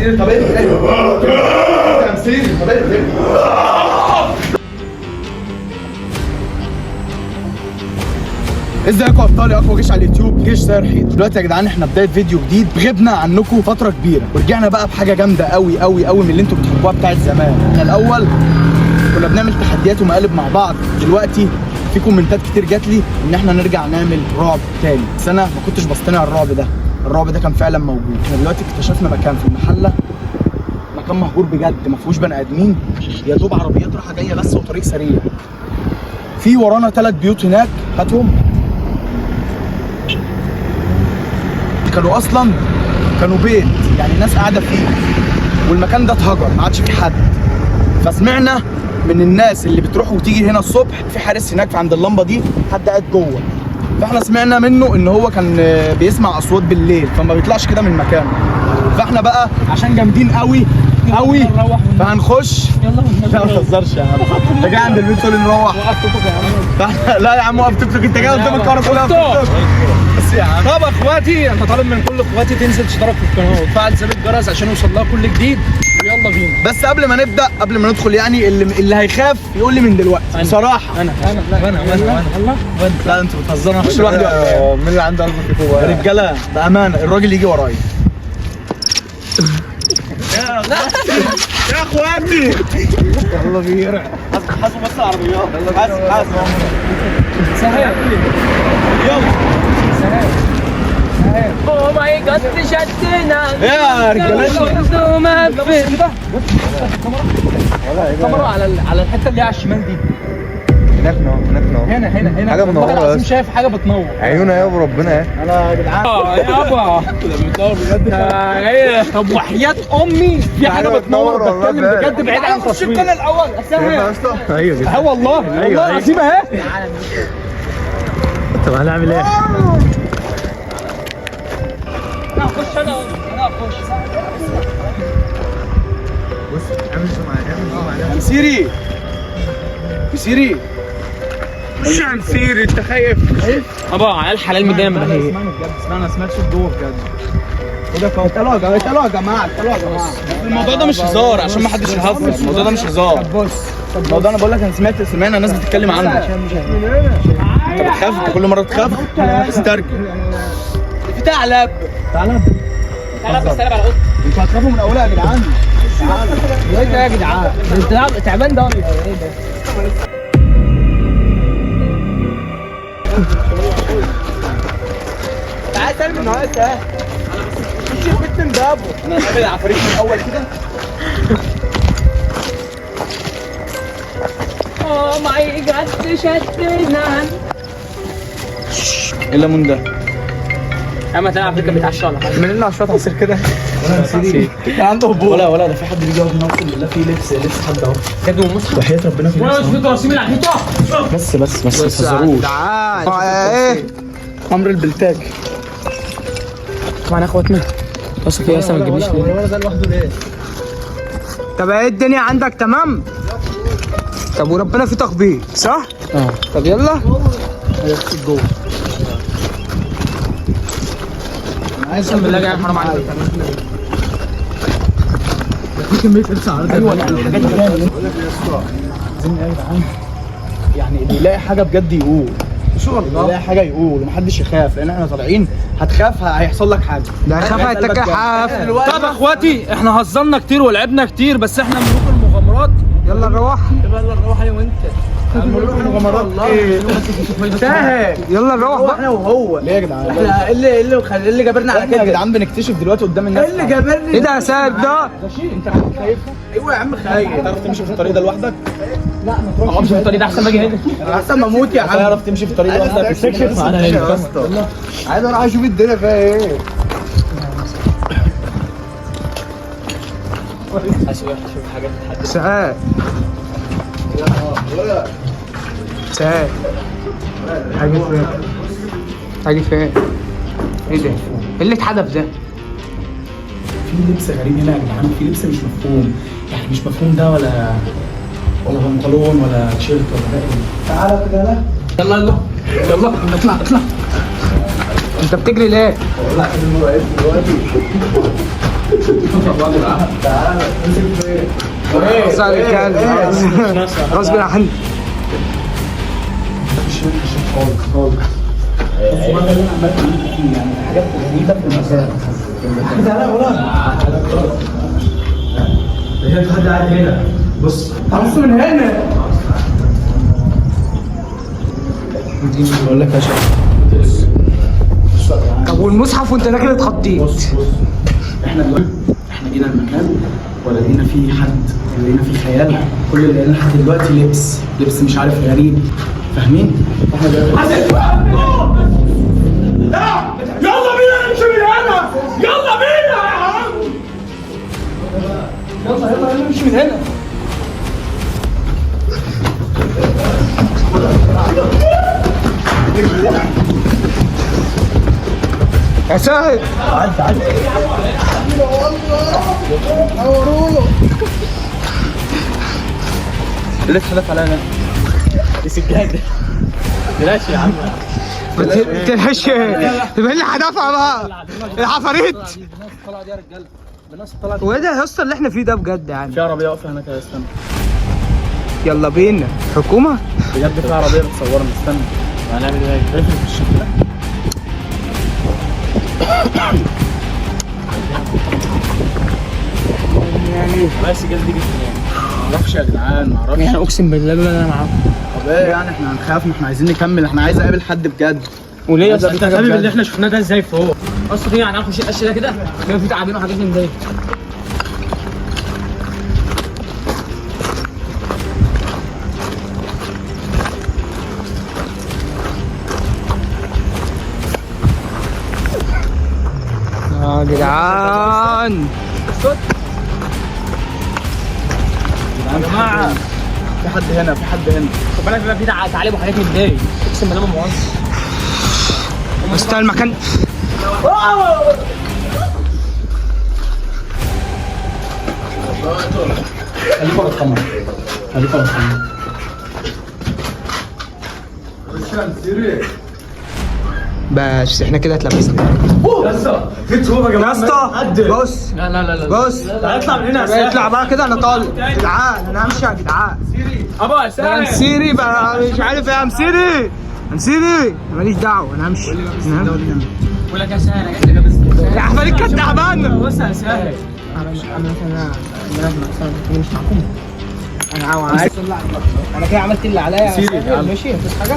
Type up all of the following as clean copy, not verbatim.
تمثيل. طب ايه تمثيل؟ طب ايه ازيكم يا ابطالي؟ اقوى جيش على اليوتيوب، جيش ساير حيط. دلوقتي يا جدعان احنا بدايه فيديو جديد. غبنا عنكم فتره كبيره ورجعنا بقى بحاجه جامده قوي قوي قوي من اللي انتوا بتحبوها بتاعت زمان. احنا الاول كنا بنعمل تحديات ومقالب مع بعض، دلوقتي في كومنتات كتير جات لي ان احنا نرجع نعمل رعب تاني، بس انا ما كنتش بصطنع الرعب ده كان فعلا موجود. احنا دلوقتي اكتشفنا مكان في المحله، مكان مهجور بجد، ما فيهوش بني ادمين، يا دوب عربيات رايحه جايه بس وطريق سريع. في ورانا 3 بيوت هناك، هاتهم. كانوا بيت، يعني الناس قاعده فيه، والمكان ده اتهجر ما عادش فيه حد. فسمعنا من الناس اللي بتروح وتيجي هنا الصبح في حارس هناك عند اللمبه دي، حد قاعد جوه. فاحنا سمعنا منه ان هو كان بيسمع اصوات بالليل فما بيطلعش كده من مكانه. فاحنا بقى عشان جامدين قوي قوي فهنخش. لا ما تهزرش يا عم، انت جاي عند البيت تقول لي نروح؟ وقف توك يا عم. لا يا عم وقف توك، انت جاي قدام الكاميرا تقول لي وقف توك بس يا عم. طب اخواتي، انا طالب من كل اخواتي تنزل تشترك في القناه وتفعل زر الجرس عشان يوصل لها كل جديد، ويلا بينا. بس قبل ما نبدا، قبل ما ندخل، يعني اللي هيخاف يقول لي من دلوقتي بصراحه. انا لا انتوا بتهزروا، انا هخش لوحدي ولا ايه؟ مين اللي عنده قلب كيفو بقى؟ رجاله بامانه، الراجل يجي ورايا. يا اخواتي يلا بينا، حاسبوا بس العربيات. حاسب سهل، يلا سهل. اوه ماي جاد شدنا يا رجاله. الكاميرا على الحته اللي هي على الشمال دي. هناك هنا حاجه منوره، العظيم شايف حاجه بتنور. عيونه يا ابو ربنا. انا يا جدعان يابا بتنور بجد. طب وحياه امي في حاجه بتنور، بتكلم بجد بعيد عن التصوير. انا الاول ايوه كده. والله والله العظيم اهي. طب هنعمل ايه؟ هخش انا هخش. بص اعمل زوم عليها. سيري مش عن سيري، انت خايف؟ ابا عيال حلال مدينا من هي. اسمعني بجد، اسمعني، ما سمعتش الدور بجد. وده تعالوا يا جماعه. الموضوع ده مش هزار عشان ما حدش يهزر، الموضوع ده مش هزار. بص الموضوع انا بقول لك، انا سمعنا ناس بتتكلم عنه. انت بتخاف، انت كل مره تخاف. استرجل في ثعلب بيستلب على قطه. انتوا هتخافوا من اولها يا جدعان. ايه ده يا جدعان؟ انت تعبان ده ولا ايه ده؟ تعال سلم من هواء سهل. مش البيت من بابه. انا هقابل العفاريت من الاول كده. اوه ماي جاد شدنا. ايه الليمون ده؟ اما تلعب فكره بيتعشى ولا حاجه؟ من شويه عصير كده. كان عنده هبوط. ولا ده في حد بيجي يقعد نوصل بالله في لبس حد اهو. كاتب المصحف وحياه ربنا في لبس. في تراسيم العفيطه. بس ما تهزروش. ايه امر البلتاج طبعا يا اخواتنا. بص كده لسه ما تجيبليش ليه؟ الولد ده لوحده ليه؟ طب ايه الدنيا عندك تمام؟ طب وربنا في تخبيط صح؟ طب يلا جوه. اقسم بالله جاي حرام عليك. في كميه لبس عرض. ايوه الحاجات دي عايزين ايه يا جدعان؟ يعني اللي يلاقي حاجه بجد يقول، اللي يلاقي حاجه يقول ومحدش يخاف، لان احنا طالعين هتخاف هيحصل لك حاجه. ده هيخاف هيتكحف. طب اخواتي احنا هزرنا كتير ولعبنا كتير، بس احنا ملوك المغامرات. يلا نروح. يلا نروح انا وانت. ملوك المغامرات ايه؟ انتهى. يلا نروح بقى احنا وهو. ليه يا جدعان؟ احنا اللي جابرنا على كده يا جدعان. بنكتشف دلوقتي قدام الناس. ايه اللي جابرني؟ ايه ده يا سيد ده؟ انت خايف؟ ايوه يا عم خايف. تعرف تمشي في الطريق ده لوحدك؟ لا ما تروحش. امشي في الطريق ده احسن ما اجي هنا. احسن ما اموت يا عم. تعرف تمشي في الطريق ده لوحدك؟ استكشف معانا هنا يا اسطى. عايز اروح اشوف الدنيا فيها ايه. اشوف حاجات تحدي. ساعات حاجة فين؟ ايه ده؟ ايه اللي اتحدف ده؟ في لبس غريب هنا يا جدعان، في لبس مش مفهوم، يعني مش مفهوم ده ولا بنطلون ولا تيشيرت ولا ايه. تعالى كده. يلا اطلع. انت بتجري ليه؟ والله دلوقتي تعالى امسك فين؟ صار الكلب غصب عني. خالص السؤال اللي انا عمال اقول فيه يعني حاجات غريبه في المكان. تعالى ولا هي في حد قاعد هنا. بص بص من هنا. بقول لك يا شباب طب والمصحف وانت داخل اتخضيت؟ بص احنا دلوقتي جينا المكان ولا لقينا فيه حد ولا لقينا فيه خيال. كل اللي لقيناه لحد دلوقتي لبس مش عارف غريب، فاهمين؟ احنا دلوقتي يلا بينا نمشي من هنا، يلا بينا يا عم. يلا نمشي من هنا. يا ساهر عدي لف علينا دي سجاده. بلاش يا عم، ما تلهش تبقى لي هدفع بقى العفاريت. الطلعه دي يا رجاله، بالناس الطلعه دي. وايه ده يا اسطى اللي احنا فيه ده بجد يعني؟ في عربيه واقفه هناك يا استنى، يلا بينا حكومه. بجد في عربيه بتصورنا. استنى هنعمل ايه؟ اقفل في الشكل ده. يعني بس الجاز دي جت منين؟ معرفش يا جدعان، معرفش. يعني اقسم بالله لولا انا معاكم. طب ايه يعني احنا هنخاف؟ ما احنا عايزين نكمل، احنا عايز اقابل حد بجد. وليه يا عايز اسطى؟ أقابل حد بجد. احنا شفناه ده ازاي فوق؟ اصلا يعني هنخش القش ده كده كان في تعابين وحاجات من دي. يا جدعان يا جماعه في حد هنا، في حد هنا. خد بالك بيبقى في تعالب وحاجات من دي. اقسم بالله ما مؤاخذة. بس المكان خليك ورا الكاميرا، خليك ورا الكاميرا. بس احنا كده اتلبسنا. في صوره يا يا اسطى بص لا بص هيطلع من هنا. اطلع بقى كده انا طالع. يا جدعان انا همشي يا جدعان. ابا انا مسيري بقى مش عارف ايه. مسيري ماليش دعوه انا همشي. بقول لك يا سهل انا جاي لك بس. يا حفلك كانت تعبانه. بص يا سهل، مش معاكم. انا عايز انا كده عملت اللي عليا. سيري يا عم. ماشي مفيش حاجه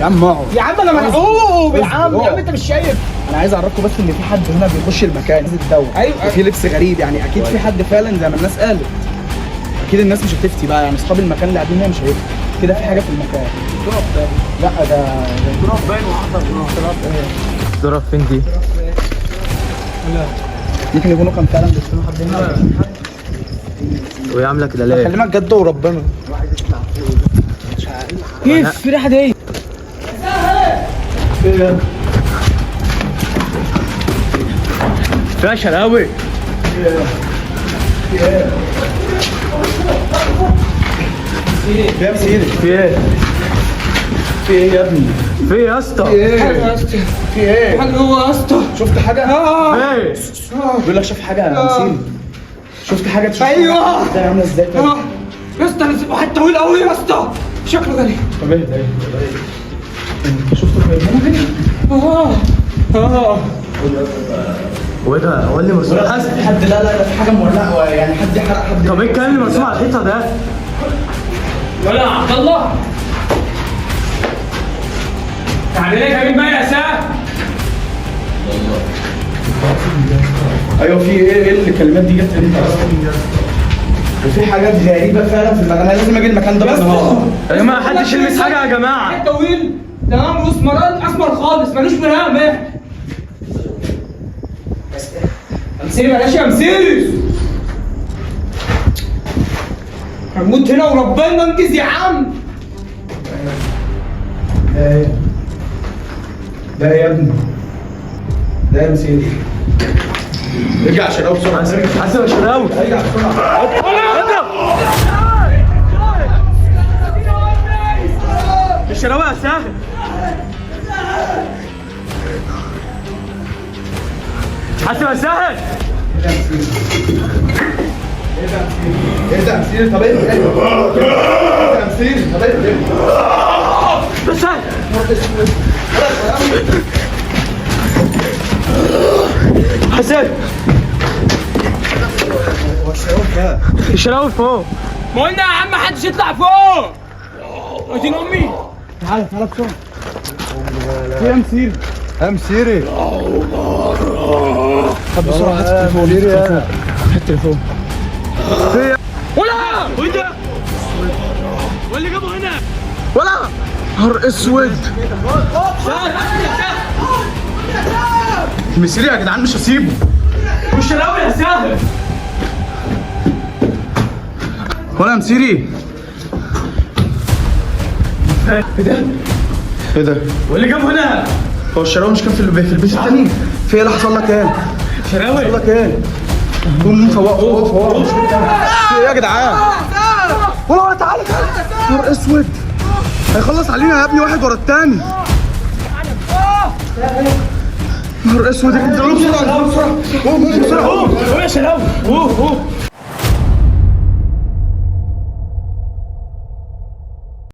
يا عم اقعد. يا عم انا مرعوب. يا عم انت مش شايف؟ انا عايز اعرفكم بس ان في حد هنا بيخش المكان نازل الدورة. أيوة. وفي لبس غريب، يعني اكيد في حد فعلا زي ما الناس قالت. اكيد الناس مش هتفتي بقى، يعني اصحاب المكان اللي قاعدين هنا مش هيفتي كده في حاجه في المكان. لا ده تراب باين وحضر تراب. ايه تراب فين دي؟ ممكن يكونوا كان فعلا بيستنوا حد هنا. وهي عامله كده ليه؟ كلمك جد وربنا. كيف في ريحه دي؟ فيها شراوي. فاهم سيدي؟ في ايه؟ في ايه يا ابني؟ في ايه يا اسطى؟ في ايه؟ حاجه جوه يا اسطى. شفت حاجه؟ ايه؟ بيقول لك شاف حاجه يا مسيري. شفت حاجه تشوف أيوة. ده عامله ازاي طيب؟ يا اسطى انا واحد طويل قوي يا اسطى شكله غريب. طب ايه ده؟ شفته هو ده هو اللي مرسوم؟ حد لا في حاجه مولعه، يعني حد حرق حد. طب ايه الكلام اللي مرسوم على الحيطه ده؟ ولا عبد الله تعالى لي كريم بقى يا سهل. ايوه في ايه الكلمات دي جت امتى اصلا؟ وفي حاجات غريبه فعلا في المكان. انا لازم اجي المكان ده بالنهار. يا جماعه محدش يلمس حاجه يا جماعه. واحد طويل تمام واسمران اسمر خالص ملوش ملامح. امسيري بلاش يا امسيري. هموت هنا وربنا انجز يا عم. ده يا ابني، ده يا مسيري. ارجع شراوي بسرعه. حسن يا شراوي. ارجع بسرعه. الشراوي يا سهل. حسن يا سهل. ايه ده يا مسيري؟ طب ايه ده؟ ايه ده يا مسيري؟ طب ايه ده؟ بس سهل. حسين هو الشباب ده الشراوي فوق. ما قلنا يا عم محدش يطلع فوق. ودين امي. تعالى بسرعه. ايه يا مسيري؟ يا مسيري طب بسرعه هات التليفون. هات التليفون. ولا وانت واللي جابه هنا. ولا نهار اسود. مسيري يا جدعان مش هسيبه. والشراوي يا سهل. ولا يا مسيري. ايه ده؟ واللي جابه هنا. هو الشراوي مش كان في البيت التاني؟ في ايه اللي حصل لك ايه؟ شراوي. حصل لك ايه؟ قوم فوق. في ايه يا جدعان؟ ولا تعالى نهار اسود. هيخلص علينا يا ابني واحد ورا التاني. نهار اسود. انزلوا بسرعه. قوم بسرعه. قوم يا شراوي. قوم.